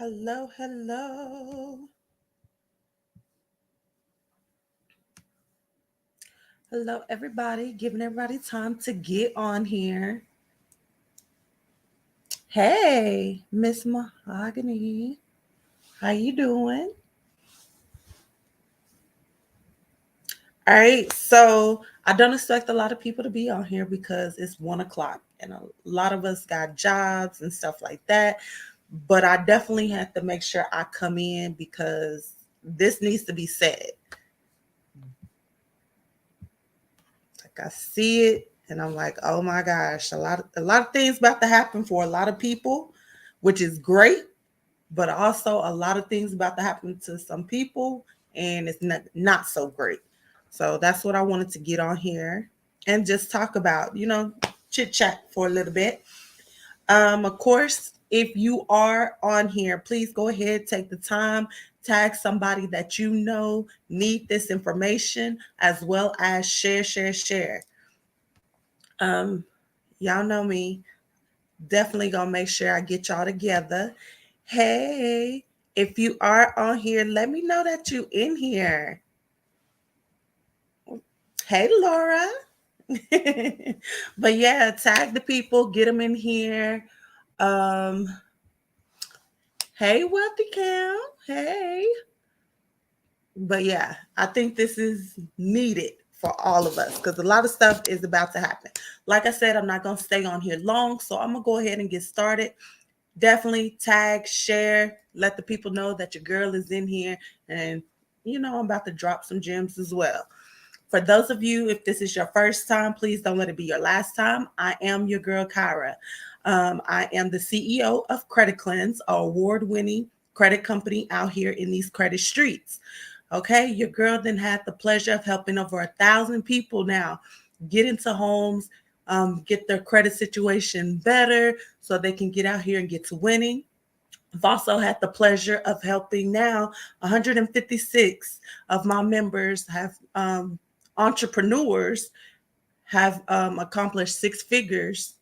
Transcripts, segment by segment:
Hello, hello. Hello, everybody. Giving everybody time to get on here. Hey, Miss Mahogany. How you doing? All right. So I don't expect a lot of people to be on here because it's 1 o'clock and a lot of us got jobs and stuff like that. But I definitely have to make sure I come in because this needs to be said. Like I see it and I'm like, oh my gosh, a lot of things about to happen for a lot of people, which is great, but also a lot of things about to happen to some people and it's not so great. So that's what I wanted to get on here and just talk about, chit chat for a little bit. Of course, if you are on here, please go ahead, take the time, tag somebody that you know need this information, as well as share, share, share. Um, y'all know me. Definitely gonna make sure I get y'all together. Hey, if you are on here, let me know that you in here. Hey, Laura. But yeah, tag the people, get them in here. Um, hey, Wealthy Cam. Hey. But yeah, I think this is needed for all of us because a lot of stuff is about to happen. Like I said, I'm not gonna stay on here long, so I'm gonna go ahead and get started. Definitely tag, share, let the people know that your girl is in here. And, I'm about to drop some gems as well. For those of you, if this is your first time, please don't let it be your last time. I am your girl, Kyra. I am the CEO of Credit Cleanse, an award winning credit company out here in these credit streets. Okay, your girl then had the pleasure of helping over 1,000 people now get into homes, get their credit situation better so they can get out here and get to winning. I've also had the pleasure of helping now 156 of my members have entrepreneurs have accomplished six figures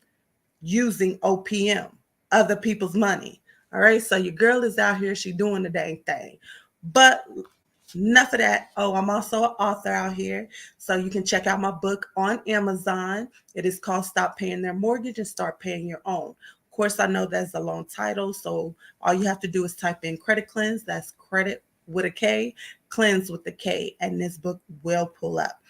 using OPM, other people's money. All right, so your girl is out here, she doing the dang thing. But enough of that. Oh, I'm also an author out here. So you can check out my book on Amazon. It is called Stop Paying Their Mortgage and Start Paying Your Own. Of course, I know that's a long title. So all you have to do is type in Credit Cleanse. That's credit with a K, cleanse with a K. And this book will pull up.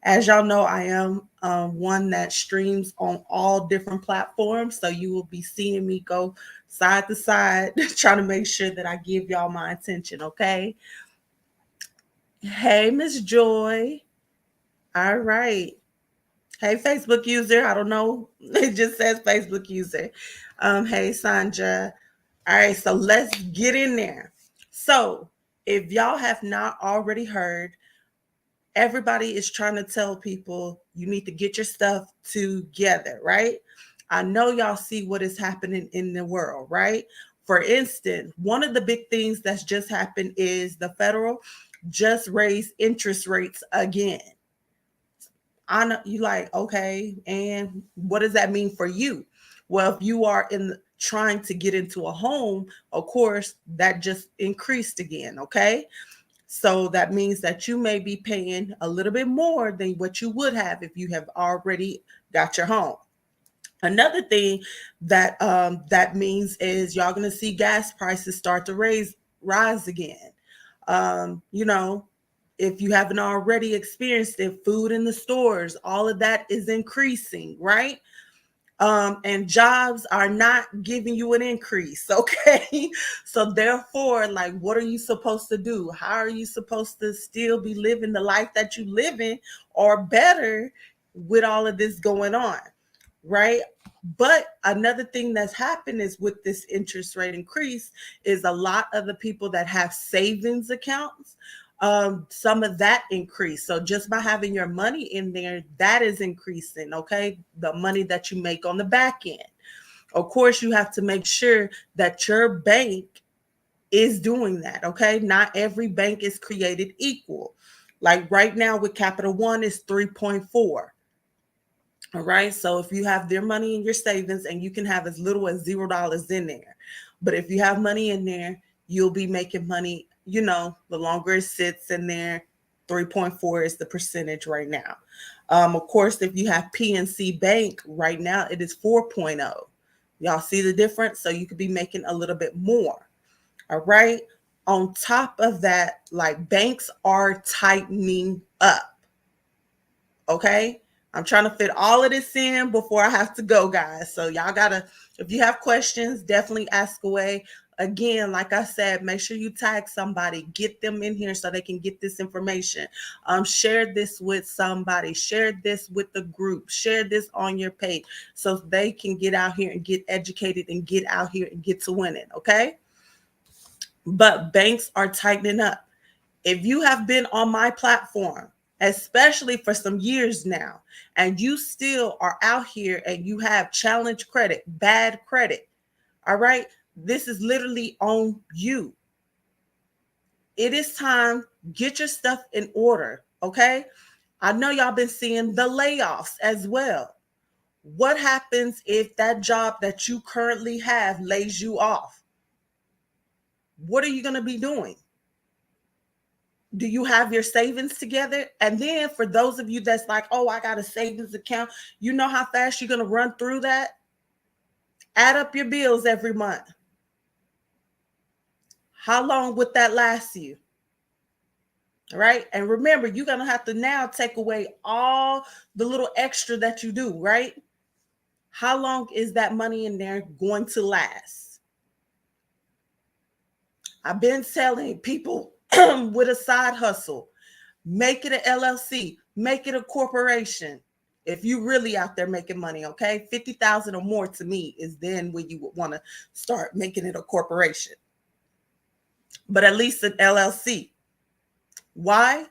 As y'all know, I am one that streams on all different platforms. So you will be seeing me go side to side, trying to make sure that I give y'all my attention. Okay. Hey, Miss Joy. All right. Hey, Facebook user. I don't know. It just says Facebook user. Hey, Sandra. All right. So let's get in there. So if y'all have not already heard, everybody is trying to tell people you need to get your stuff together, right? I know y'all see what is happening in the world, right? For instance, one of the big things that's just happened is the federal just raised interest rates again. I know you like, okay, and what does that mean for you? Well, if you are in trying to get into a home, of course, that just increased again, okay? So that means that you may be paying a little bit more than what you would have if you have already got your home. Another thing that means is y'all gonna see gas prices start to rise again. You know, if you haven't already experienced it, food in the stores, all of that is increasing, right? And jobs are not giving you an increase. Okay. So therefore, like, what are you supposed to do? How are you supposed to still be living the life that you live in or better with all of this going on? Right. But another thing that's happened is with this interest rate increase is a lot of the people that have savings accounts, some of that increase. So just by having your money in there, that is increasing. Okay. The money that you make on the back end. Of course, you have to make sure that your bank is doing that. Okay. Not every bank is created equal. Like right now with Capital One is 3.4. All right. So if you have their money in your savings and you can have as little as $0 in there. But if you have money in there, you'll be making money, the longer it sits in there. 3.4 is the percentage right now. Of course, if you have PNC Bank right now, it is 4.0. Y'all see the difference? So you could be making a little bit more. All right. On top of that, like, banks are tightening up. Okay. I'm trying to fit all of this in before I have to go, guys. So y'all gotta, if you have questions, definitely ask away. Again, like I said, make sure you tag somebody, get them in here so they can get this information. Share this with somebody, share this with the group, share this on your page so they can get out here and get educated and get out here and get to winning. Okay. But banks are tightening up. If you have been on my platform, especially for some years now, and you still are out here and you have challenge credit, bad credit, all right, this is literally on you. It is time, get your stuff in order, okay? I know y'all been seeing the layoffs as well. What happens if that job that you currently have lays you off? What are you going to be doing? Do you have your savings together? And then for those of you that's like, oh, I got a savings account, you know how fast you're going to run through that? Add up your bills every month. How long would that last you? All right. And remember, you're going to have to now take away all the little extra that you do, right? How long is that money in there going to last? I've been telling people with a side hustle, make it an LLC, make it a corporation. If you really out there making money, okay, 50,000 or more to me is then when you would want to start making it a corporation. But at least an LLC. Why?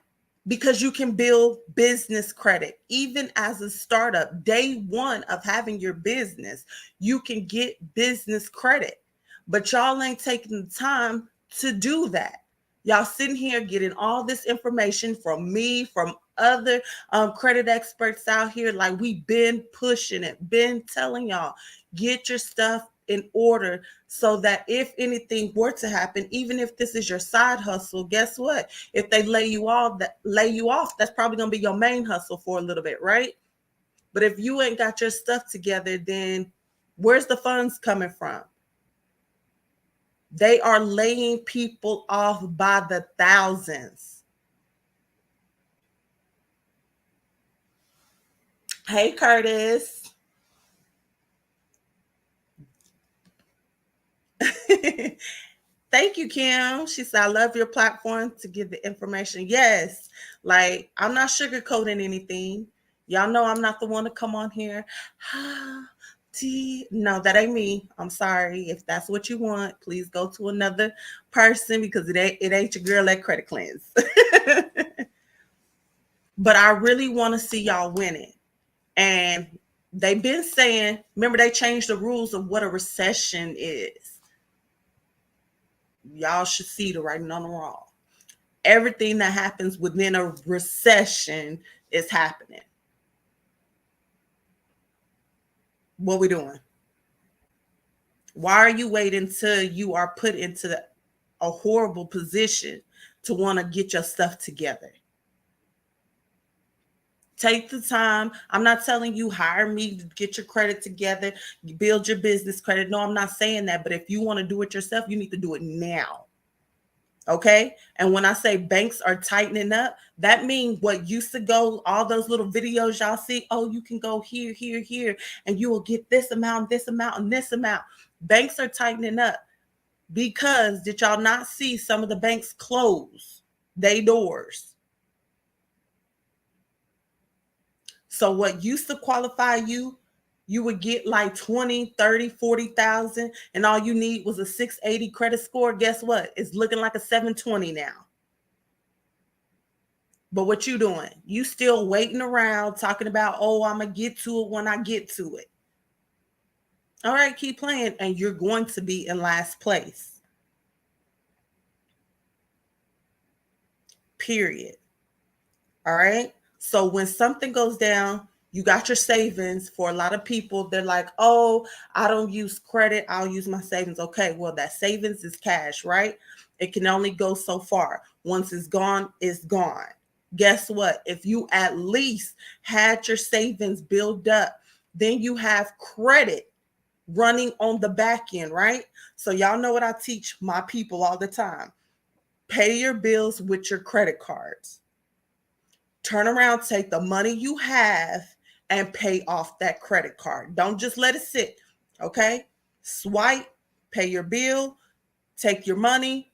Because you can build business credit. Even as a startup, day one of having your business, you can get business credit. But y'all ain't taking the time to do that. Y'all sitting here getting all this information from me, from other credit experts out here. Like, we've been pushing it, been telling y'all, get your stuff in order so that if anything were to happen, even if this is your side hustle, guess what? If they lay you off, that's probably going to be your main hustle for a little bit, right? But if you ain't got your stuff together, then where's the funds coming from? They are laying people off by the thousands. Hey, Curtis. Thank you, Kim. She said, I love your platform to give the information. Yes, like, I'm not sugarcoating anything. Y'all know I'm not the one to come on here. No, that ain't me. I'm sorry. If that's what you want, please go to another person because it ain't your girl at Credit Cleanse. But I really want to see y'all winning. And they've been saying, remember, they changed the rules of what a recession is. Y'all should see the writing on the wall. Everything that happens within a recession is happening. What we doing? Why are you waiting till you are put into a horrible position to want to get your stuff together? Take the time. I'm not telling you hire me to get your credit together, build your business credit. No, I'm not saying that. But if you want to do it yourself, you need to do it now. Okay. And when I say banks are tightening up, that means what used to go, all those little videos y'all see, oh, you can go here, here, here, and you will get this amount, and this amount. Banks are tightening up because did y'all not see some of the banks close their doors? So what used to qualify you, you would get like 20, 30, 40,000, and all you need was a 680 credit score. Guess what? It's looking like a 720 now. But what you doing? You still waiting around talking about, oh, I'm going to get to it when I get to it. All right, keep playing, and you're going to be in last place. Period. All right. So when something goes down, You got your savings. For a lot of people, they're like, oh, I don't use credit, I'll use my savings. Okay, well, that savings is cash, right? It can only go so far. Once it's gone, it's gone. Guess what? If you at least had your savings build up, then you have credit running on the back end, right? So y'all know what I teach my people all the time. Pay your bills with your credit cards. Turn around, take the money you have and pay off that credit card. Don't just let it sit, okay? Swipe, pay your bill, take your money.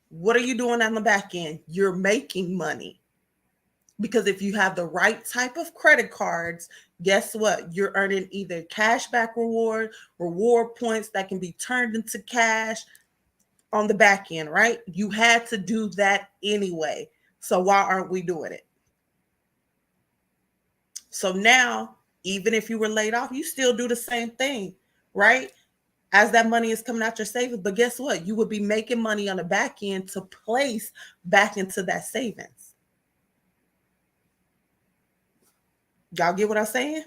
What are you doing on the back end? You're making money. Because if you have the right type of credit cards, guess what? You're earning either cashback reward points that can be turned into cash on the back end, right? You had to do that anyway. So why aren't we doing it? So now, even if you were laid off, you still do the same thing, right? As that money is coming out your savings. But guess what? You would be making money on the back end to place back into that savings. Y'all get what I'm saying?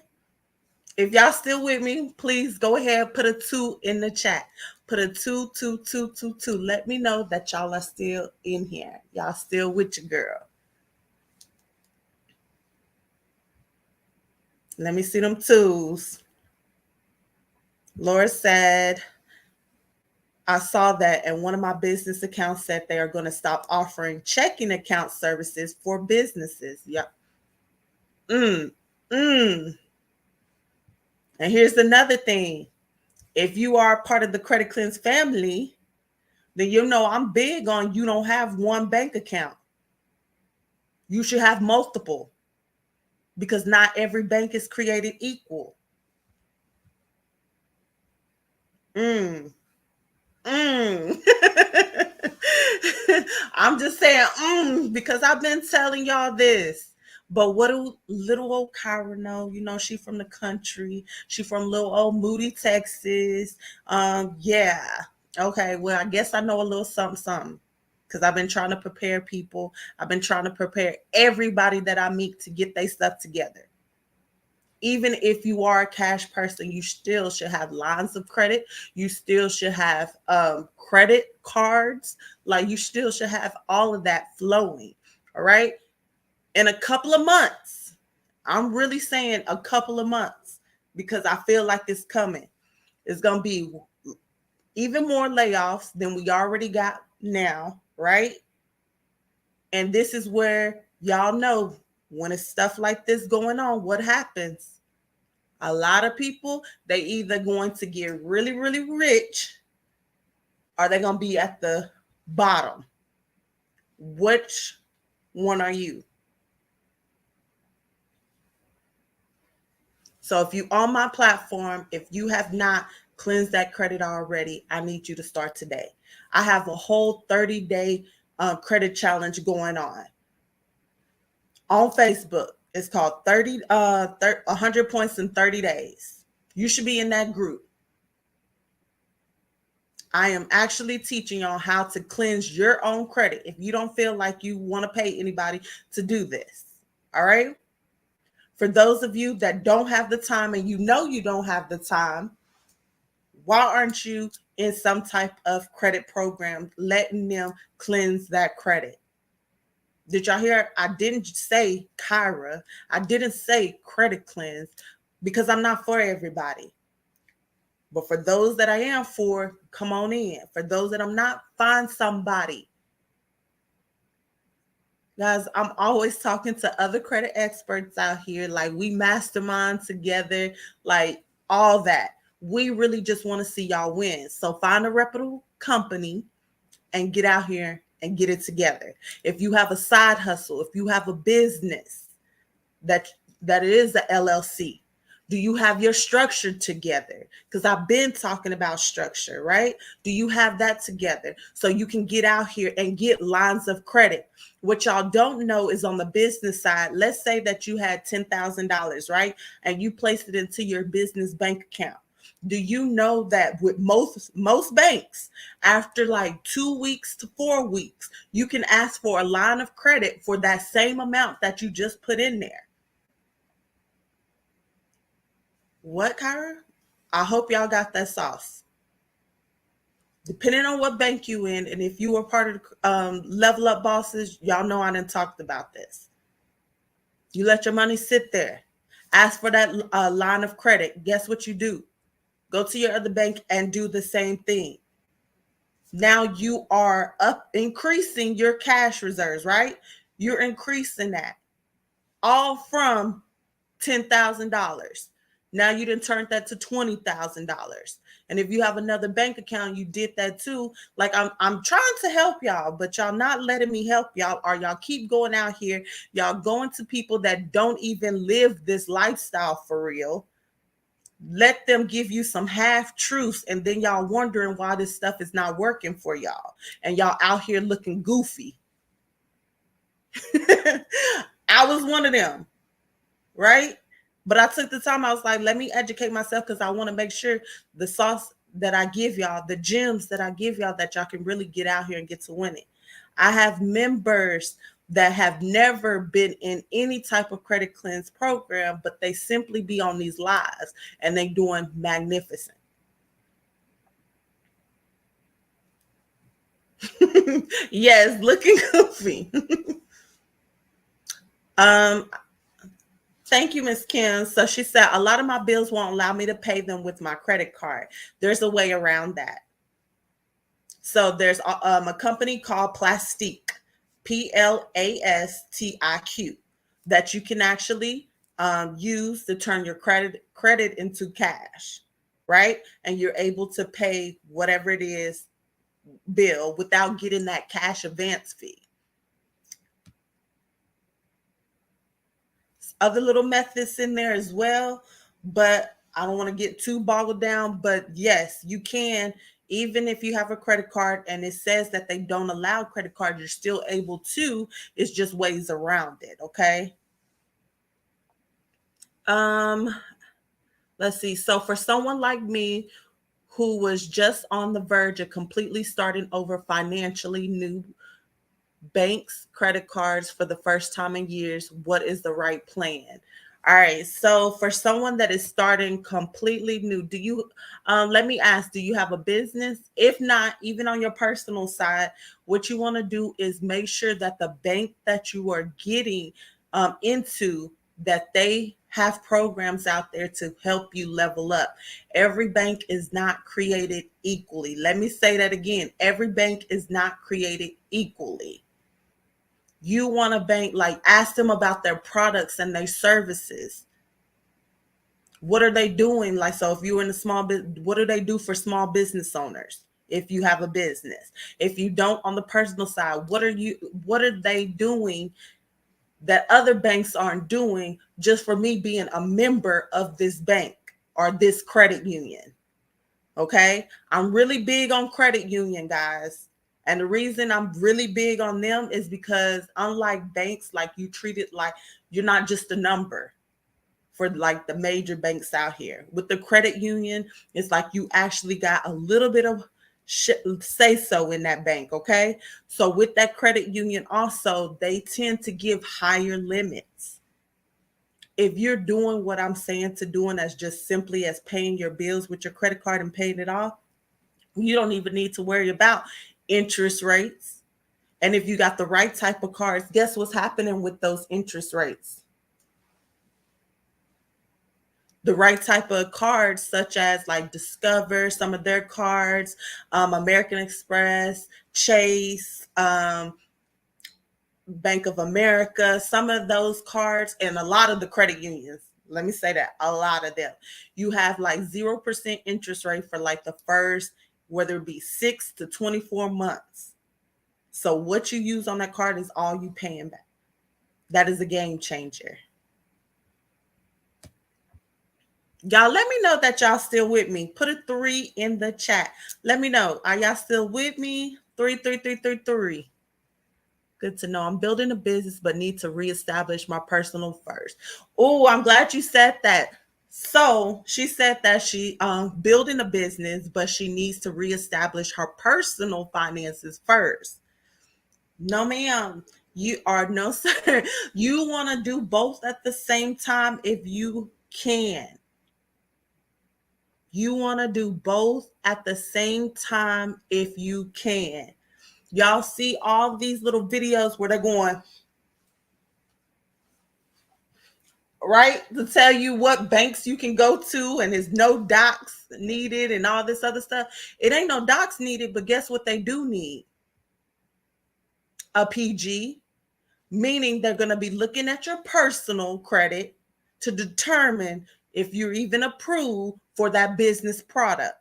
If y'all still with me, please go ahead, put a 2 in the chat. Put a 2, 2, 2, 2, 2. Let me know that y'all are still in here. Y'all still with your girl. Let me see them 2s. Laura said, I saw that, and one of my business accounts said they are going to stop offering checking account services for businesses. Yeah. Mm. And here's another thing. If you are part of the Credit Cleanse family, then you know I'm big on you don't have one bank account. You should have multiple, because not every bank is created equal. Mm. I'm just saying, because I've been telling y'all this. But what do little old Kyra know? You know, she from the country. She from little old Moody, Texas. Yeah. Okay. Well, I guess I know a little something, something. Because I've been trying to prepare people. I've been trying to prepare everybody that I meet to get their stuff together. Even if you are a cash person, you still should have lines of credit. You still should have credit cards. Like, you still should have all of that flowing. All right. In a couple of months, I'm really saying a couple of months, because I feel like it's coming. It's going to be even more layoffs than we already got now. Right. And this is where y'all know, when it's stuff like this going on, what happens? A lot of people, they either going to get really, really rich, or they're going to be at the bottom. Which one are you? So if you on my platform, if you have not cleansed that credit already, I need you to start today. I have a whole 30-day credit challenge going on Facebook. It's called 100 points in 30 days. You should be in that group. I am actually teaching y'all how to cleanse your own credit if you don't feel like you want to pay anybody to do this. All right. For those of you that don't have the time, and you know you don't have the time, why aren't you in some type of credit program letting them cleanse that credit? Did y'all hear? I didn't say Kyra. I didn't say credit cleanse, because I'm not for everybody. But for those that I am for, come on in. For those that I'm not, find somebody. Guys, I'm always talking to other credit experts out here. Like, we mastermind together, like all that. We really just want to see y'all win. So find a reputable company and get out here and get it together. If you have a side hustle, if you have a business that is a LLC, do you have your structure together? Because I've been talking about structure, right? Do you have that together so you can get out here and get lines of credit? What y'all don't know is, on the business side, let's say that you had $10,000, right? And you placed it into your business bank account. Do you know that with most banks, after like 2 weeks to 4 weeks, you can ask for a line of credit for that same amount that you just put in there? What, Kyra? I hope y'all got that sauce. Depending on what bank you in, and if you were part of the Level Up Bosses, y'all know I done talked about this. You let your money sit there. Ask for that line of credit. Guess what you do? Go to your other bank and do the same thing. Now you are up increasing your cash reserves, right? You're increasing that all from $10,000. Now you didn't turn that to $20,000. And if you have another bank account, you did that too. Like I'm trying to help y'all, but y'all not letting me help y'all, or y'all keep going out here. Y'all going to people that don't even live this lifestyle for real. Let them give you some half truths, and then y'all wondering why this stuff is not working for y'all. And y'all out here looking goofy. I was one of them, right? But I took the time. I was like, let me educate myself because I want to make sure the sauce that I give y'all, the gems that I give y'all, that y'all can really get out here and get to winning. I have members that have never been in any type of credit cleanse program, but they simply be on these lives and they doing magnificent. Yes, looking goofy. um, Thank you, Miss Kim. So she said, a lot of my bills won't allow me to pay them with my credit card. There's a way around that. So there's a company called Plastiq, Plastiq, that you can actually use to turn your credit into cash, right? And you're able to pay whatever it is bill without getting that cash advance fee. Other little methods in there as well, but I don't want to get too boggled down. But yes, you can, even if you have a credit card and it says that they don't allow credit cards, you're still able to. It's just ways around it. Okay. Um, let's see. So for someone like me who was just on the verge of completely starting over financially, new banks, credit cards for the first time in years, what is the right plan? All right. So for someone that is starting completely new, do you let me ask, do you have a business? If not, even on your personal side, what you want to do is make sure that the bank that you are getting into, that they have programs out there to help you level up. Every bank is not created equally. Let me say that again. Every bank is not created equally. You want a bank, like ask them about their products and their services. What are they doing? Like, so if you're in a small business, what do they do for small business owners? If you have a business, if you don't, on the personal side, what are they doing that other banks aren't doing, just for me being a member of this bank or this credit union? Okay. I'm really big on credit union, guys. And the reason I'm really big on them is because unlike banks, like you treat it like you're not just a number for like the major banks out here. With the credit union, it's like you actually got a little bit of say so in that bank. Okay. So with that credit union, also, they tend to give higher limits. If you're doing what I'm saying to doing, as just simply as paying your bills with your credit card and paying it off, you don't even need to worry about interest rates. And if you got the right type of cards, guess what's happening with those interest rates? The right type of cards, such as like Discover, some of their cards, American Express, Chase, Bank of America, some of those cards, and a lot of the credit unions. Let me say that a lot of them, you have like 0% interest rate for like the first, whether it be 6 to 24 months. So what you use on that card is all you paying back. That is a game changer. Y'all let me know that y'all still with me. Put a 3 in the chat. Let me know. Are y'all still with me? 33333. Good to know. I'm building a business, but need to reestablish my personal first. Oh, I'm glad you said that. So she said that she building a business, but she needs to reestablish her personal finances first. No, ma'am. You are no, sir. You want to do both at the same time if you can. You want to do both at the same time if you can. Y'all see all these little videos where they're going, right, to tell you what banks you can go to, and there's no docs needed and all this other stuff. It ain't no docs needed, but guess what they do need? A PG, meaning they're going to be looking at your personal credit to determine if you're even approved for that business product.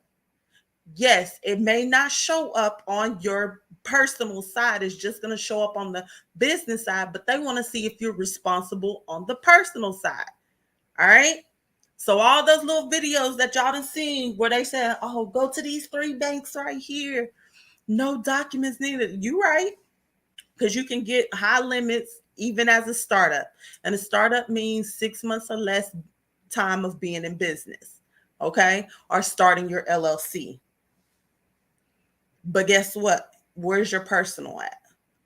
Yes, it may not show up on your personal side, it's just going to show up on the business side, but they want to see if you're responsible on the personal side. All right. So all those little videos that y'all done seen where they said, oh, go to these 3 banks right here. No documents needed. You right. Because you can get high limits even as a startup. And a startup means 6 months or less time of being in business. Okay. Or starting your LLC. But guess what? Where's your personal at?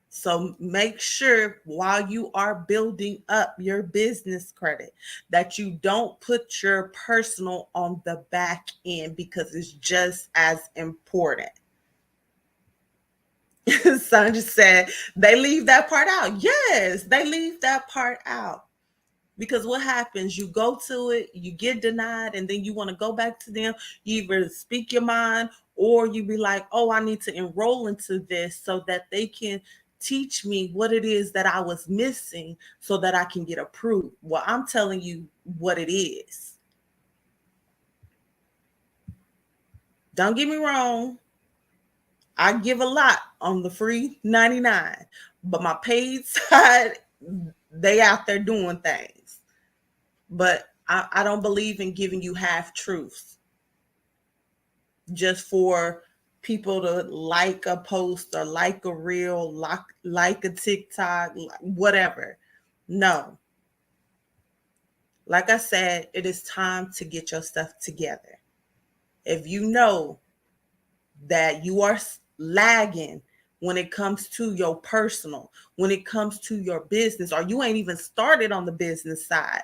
So make sure while you are building up your business credit that you don't put your personal on the back end, because it's just as important. Sandra said they leave that part out. Yes, they leave that part out. Because what happens, you go to it, you get denied, and then you want to go back to them. You either speak your mind, or you be like, oh, I need to enroll into this so that they can teach me what it is that I was missing so that I can get approved. Well, I'm telling you what it is. Don't get me wrong. I give a lot on the free 99, but my paid side, they out there doing things. But I don't believe in giving you half truths just for people to like a post or like a reel, like a TikTok, whatever. No. Like I said, it is time to get your stuff together. If you know that you are lagging when it comes to your personal, when it comes to your business, or you ain't even started on the business side,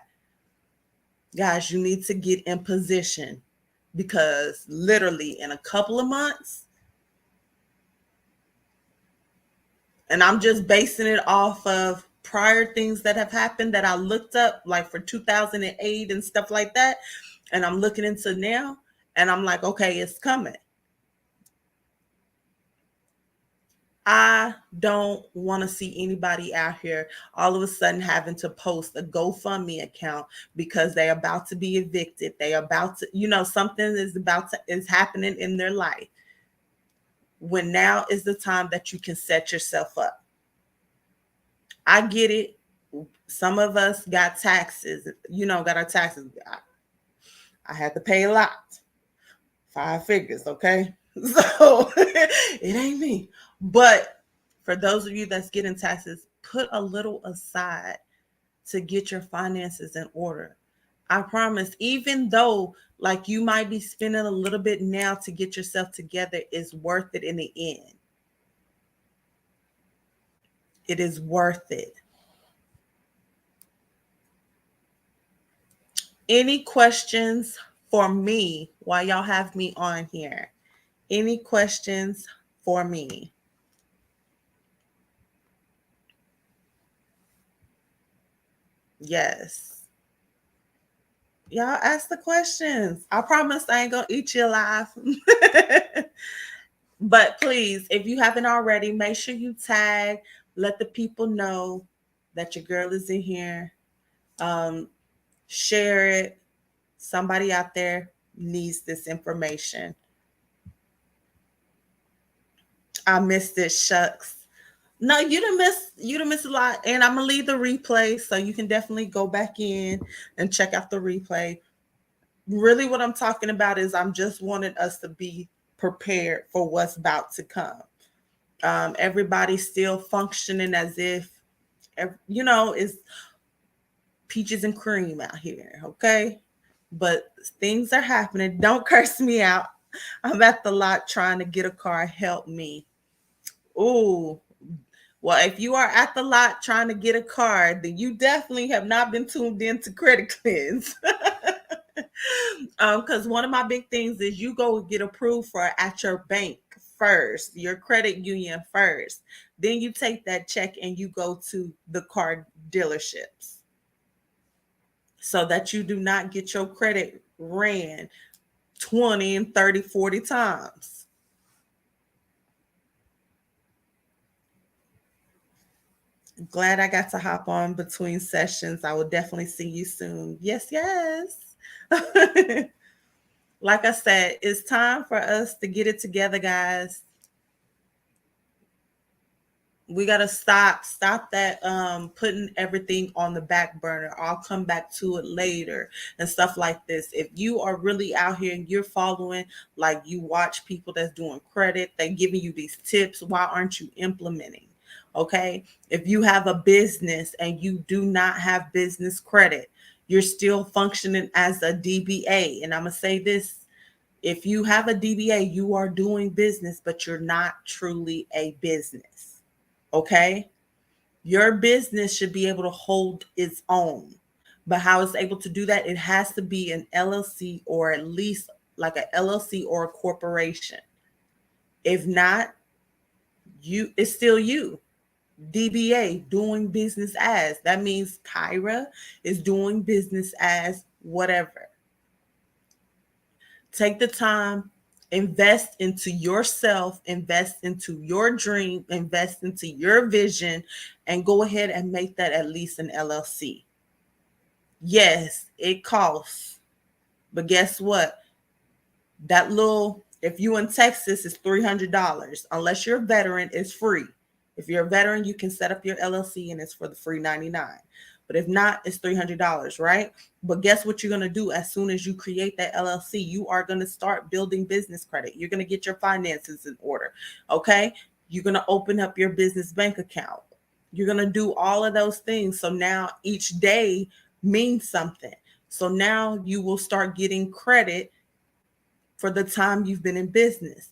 guys, you need to get in position, because literally in a couple of months, and I'm just basing it off of prior things that have happened that I looked up, like for 2008 and stuff like that. And I'm looking into now, and I'm like, okay, it's coming. I don't want to see anybody out here all of a sudden having to post a GoFundMe account because they're about to be evicted. They about to, something is happening in their life. When now is the time that you can set yourself up. I get it. Some of us got taxes, got our taxes. I had to pay a lot, 5 figures, okay? So it ain't me. But for those of you that's getting taxes, put a little aside to get your finances in order. I promise, even though like you might be spending a little bit now to get yourself together, it's worth it in the end. It is worth it. Any questions for me while y'all have me on here? Any questions for me? Yes. Y'all ask the questions. I promise I ain't gonna eat you alive. But please, if you haven't already, make sure you tag, let the people know that your girl is in here. Share it. Somebody out there needs this information. I missed it. Shucks. No, you done miss a lot. And I'm gonna leave the replay so you can definitely go back in and check out the replay. Really what I'm talking about is I'm just wanting us to be prepared for what's about to come. Everybody's still functioning as if it's peaches and cream out here, okay? But things are happening. Don't curse me out. I'm at the lot trying to get a car. Help me. Ooh. Well, if you are at the lot trying to get a car, then you definitely have not been tuned in to Credit Cleanse. Because one of my big things is you go get approved for at your bank first, your credit union first. Then you take that check and you go to the car dealerships so that you do not get your credit ran 20 and 30, 40 times. Glad I got to hop on between sessions. I will definitely see you soon. Yes, yes. Like I said, it's time for us to get it together, guys. We got to stop that putting everything on the back burner. I'll come back to it later and stuff like this. If you are really out here and you're following, like you watch people that's doing credit, they giving you these tips, why aren't you implementing? Okay, if you have a business and you do not have business credit, you're still functioning as a DBA. And I'm gonna say this: if you have a DBA, you are doing business, but you're not truly a business. Okay. Your business should be able to hold its own. But how it's able to do that, it has to be an LLC or at least like an LLC or a corporation. If not, you it's still you. DBA, doing business as. That means Kyra is doing business as whatever. Take the time, invest into yourself, invest into your dream, invest into your vision, and go ahead and make that at least an LLC. Yes, it costs, but guess what? That little, if you in Texas, is $300. Unless you're a veteran, it's free. If you're a veteran, you can set up your LLC and it's for the free 99. But if not, it's $300, right? But guess what you're going to do as soon as you create that LLC? You are going to start building business credit. You're going to get your finances in order. Okay. You're going to open up your business bank account. You're going to do all of those things. So now each day means something. So now you will start getting credit for the time you've been in business.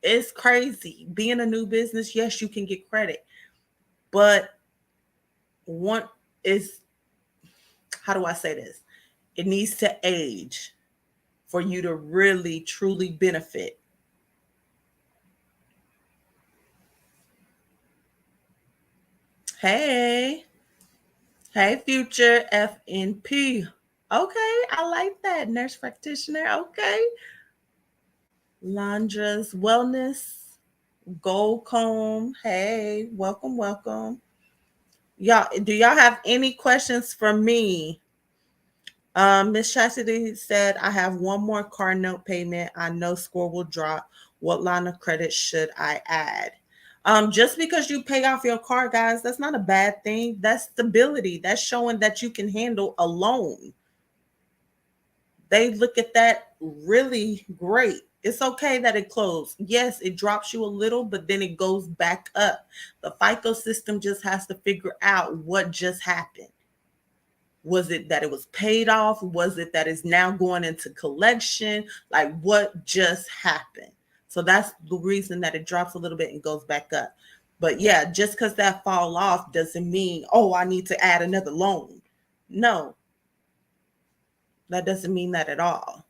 It's crazy. Being a new business, yes, you can get credit. But one is, how do I say this? It needs to age for you to really truly benefit. Hey, hey, future FNP. Okay, I like that. Nurse practitioner. Okay. Londra's Wellness, Gold Comb. Hey, welcome, welcome. Y'all, do y'all have any questions for me? Miss Chastity said, I have one more car note payment. I know score will drop. What line of credit should I add? Just because you pay off your car, guys, that's not a bad thing. That's stability. That's showing that you can handle a loan. They look at that really great. It's okay that it closed. Yes, it drops you a little, but then it goes back up. The FICO system just has to figure out what just happened. Was it that it was paid off? Was it that it's now going into collection? Like what just happened? So that's the reason that it drops a little bit and goes back up. But yeah, just because that fall off doesn't mean, oh, I need to add another loan. No, that doesn't mean that at all.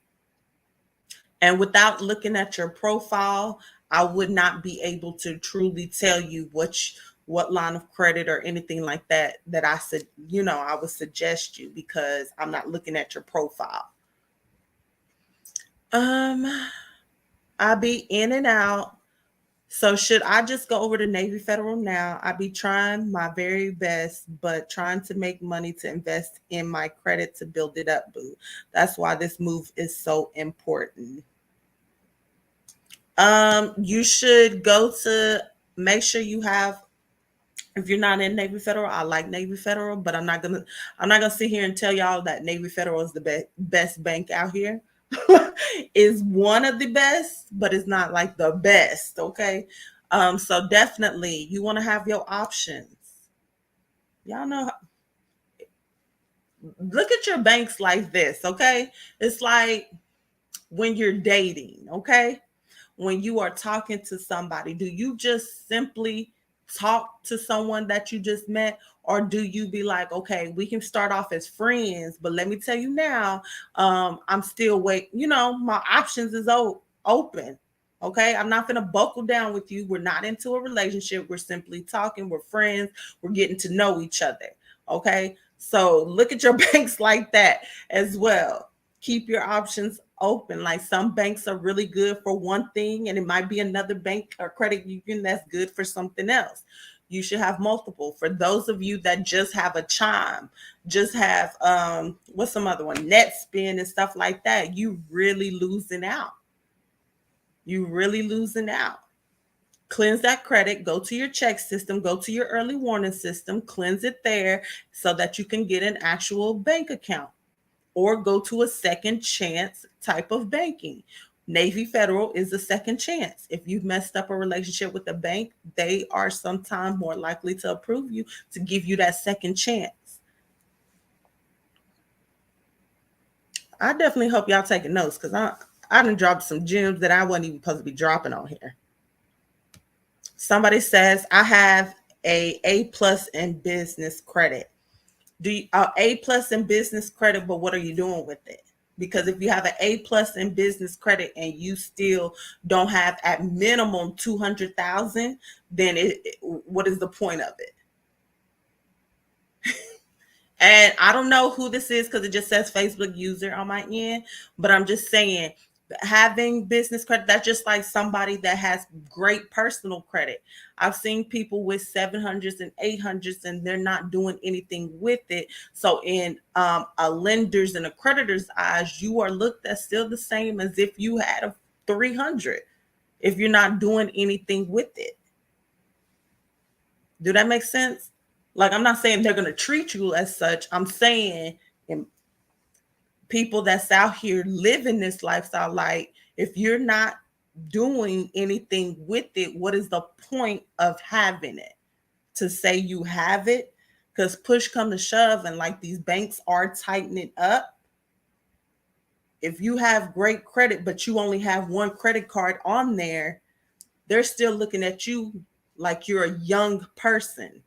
And without looking at your profile, I would not be able to truly tell you what line of credit or anything like that that I said, I would suggest you because I'm not looking at your profile. Um, I'll be in and out. So should I just go over to Navy Federal now? I be trying my very best, but trying to make money to invest in my credit to build it up, boo. That's why this move is so important. You should go to make sure you have. If you're not in Navy Federal, I like Navy Federal, but I'm not gonna sit here and tell y'all that Navy Federal is the best bank out here. Is one of the best, but it's not like the best. Okay, so definitely you want to have your options. Y'all know. Look at your banks like this. Okay, it's like when you're dating. Okay, when you are talking to somebody, do you just simply talk to someone that you just met, Or do you be like, okay, we can start off as friends, but let me tell you now, I'm still my options is open. Okay, I'm not gonna buckle down with you. We're not into a relationship. We're simply talking. We're friends. We're getting to know each other. Okay, so look at your banks like that as well. Keep your options open. Like some banks are really good for one thing, and it might be another bank or credit union that's good for something else. You should have multiple. For those of you that just have a Chime, just have what's some other one, NetSpin and stuff like that, you really losing out. You really losing out. Cleanse that credit, go to your check system, go to your early warning system, cleanse it there so that you can get an actual bank account, or go to a second chance type of banking. Navy Federal is a second chance. If you've messed up a relationship with a bank, they are sometimes more likely to approve you, to give you that second chance. I definitely hope y'all taking notes, because I done dropped some gems that I wasn't even supposed to be dropping on here. Somebody says I have A plus in business credit. Do you A plus in business credit, but what are you doing with it? Because if you have an A plus in business credit and you still don't have at minimum 200,000, then what is the point of it? And I don't know who this is because it just says Facebook user on my end, but I'm just saying, having business credit, that's just like somebody that has great personal credit. I've seen people with 700s and 800s and they're not doing anything with it. So in a lender's and a creditor's eyes, you are looked at still the same as if you had a 300 if you're not doing anything with it. Do that make sense? Like, I'm not saying they're going to treat you as such. I'm saying, people that's out here living this lifestyle, like, if you're not doing anything with it, what is the point of having it? To say you have it, because push come to shove, and like these banks are tightening up. If you have great credit, but you only have one credit card on there, they're still looking at you like you're a young person,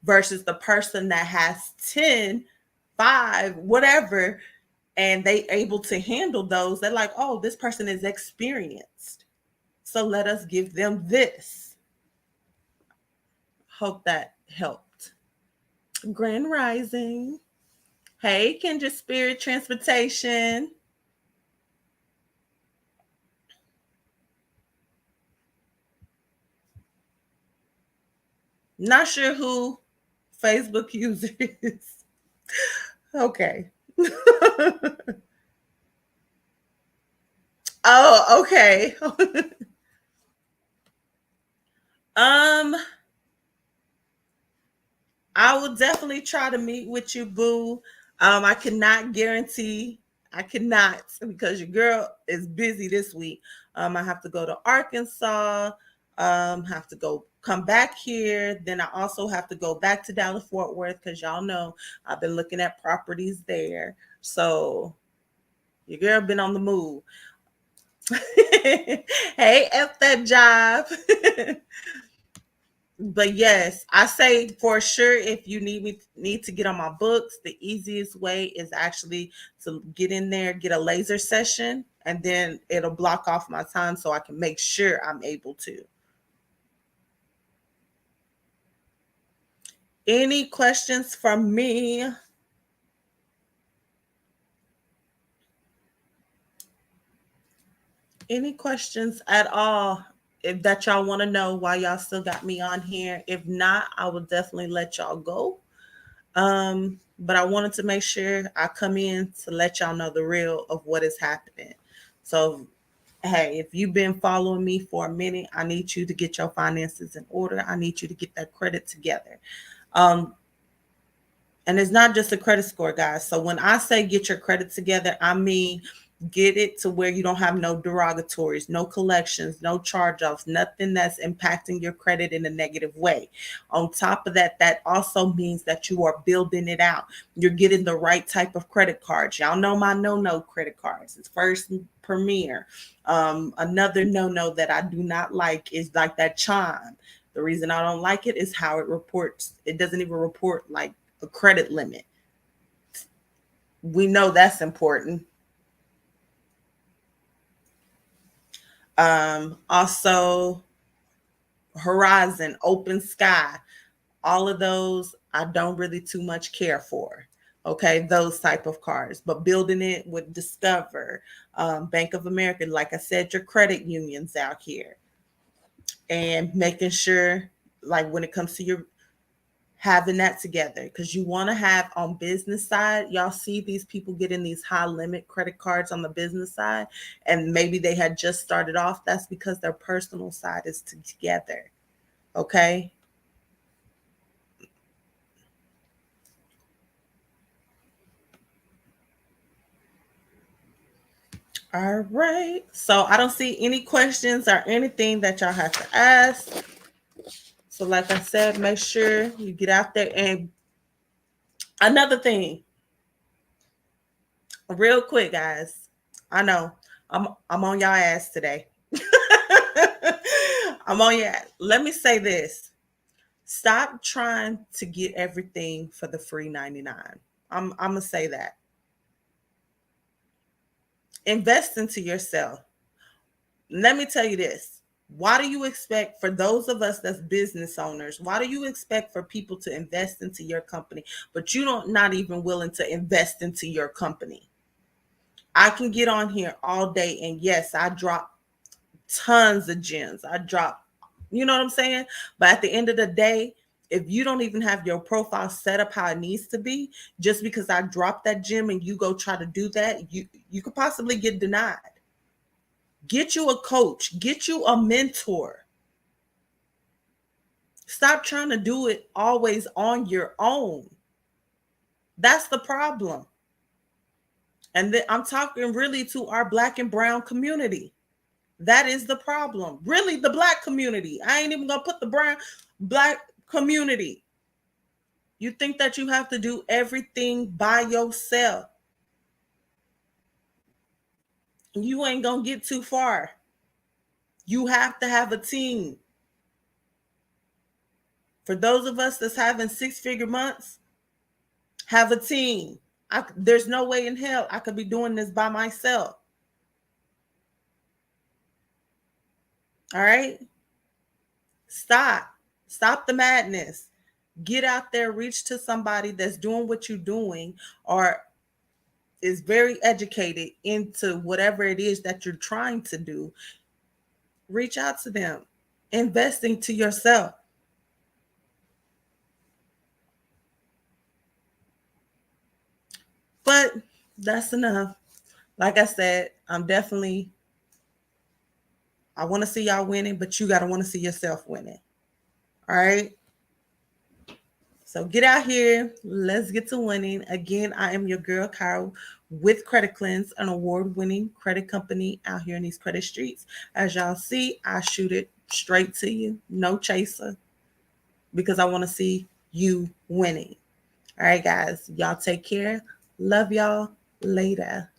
versus the person that has 10, 5, whatever, and they able to handle those. They're like, oh, this person is experienced, so let us give them this. Hope that helped. Grand Rising. Hey, Kendra Spirit Transportation. Not sure who Facebook user is. Okay. Oh, okay. um, I will definitely try to meet with you, boo. I cannot guarantee. I cannot, because your girl is busy this week. I have to go to Arkansas. Have to go come back here. Then I also have to go back to Dallas Fort Worth, because y'all know I've been looking at properties there. So your girl been on the move. Hey, F that job. But yes, I say for sure, if you need to get on my books, the easiest way is actually to get in there, get a laser session, and then it'll block off my time so I can make sure I'm able to. Any questions from me? Any questions at all? If that y'all want to know why y'all still got me on here. If not, I will definitely let y'all go. But I wanted to make sure I come in to let y'all know the real of what is happening. So, hey, if you've been following me for a minute, I need you to get your finances in order. I need you to get that credit together. Um, and it's not just a credit score, guys. So when I say get your credit together, I mean get it to where you don't have no derogatories, no collections, no charge-offs, nothing that's impacting your credit in a negative way. On top of that, that also means that you are building it out. You're getting the right type of credit cards. Y'all know my no-no credit cards. It's First Premier. Another no-no that I do not like is like that Chime. The reason I don't like it is how it reports. It doesn't even report like a credit limit. We know that's important. Also, Horizon, Open Sky, all of those I don't really too much care for. Okay, those type of cards, but building it with Discover, Bank of America, like I said, your credit unions out here, and making sure, like when it comes to your having that together, because you want to have on business side, y'all see these people getting these high limit credit cards on the business side, and maybe they had just started off. That's because their personal side is together. Okay. All right. So I don't see any questions or anything that y'all have to ask. So, like I said, make sure you get out there. And another thing, real quick, guys. I know I'm on y'all ass today. I'm on your ass. Let me say this. Stop trying to get everything for the free 99. I'm gonna say that. Invest into yourself. Let me tell you this. Why do you expect, for those of us that's business owners, why do you expect for people to invest into your company, but you don't not even willing to invest into your company? I can get on here all day, and yes, I drop tons of gems. I drop, you know what I'm saying? But at the end of the day, if you don't even have your profile set up how it needs to be, just because I dropped that gem and you go try to do that, you could possibly get denied. Get you a coach, get you a mentor. Stop trying to do it always on your own. That's the problem. And I'm talking really to our Black and brown community. That is the problem. Really, the Black community. I ain't even gonna put the brown Black community. You think that you have to do everything by yourself. You ain't gonna get too far. You have to have a team. For those of us that's having 6-figure months, have a team. There's no way in hell I could be doing this by myself. All right? Stop. Stop the madness. Get out there, reach to somebody that's doing what you're doing or is very educated into whatever it is that you're trying to do. Reach out to them. Investing to yourself. But that's enough. Like I said, I want to see y'all winning, but you got to want to see yourself winning. All right. So get out here. Let's get to winning. Again, I am your girl, Kyle, with Credit Cleanse, an award-winning credit company out here in these credit streets. As y'all see, I shoot it straight to you. No chaser. Because I want to see you winning. All right, guys. Y'all take care. Love y'all. Later.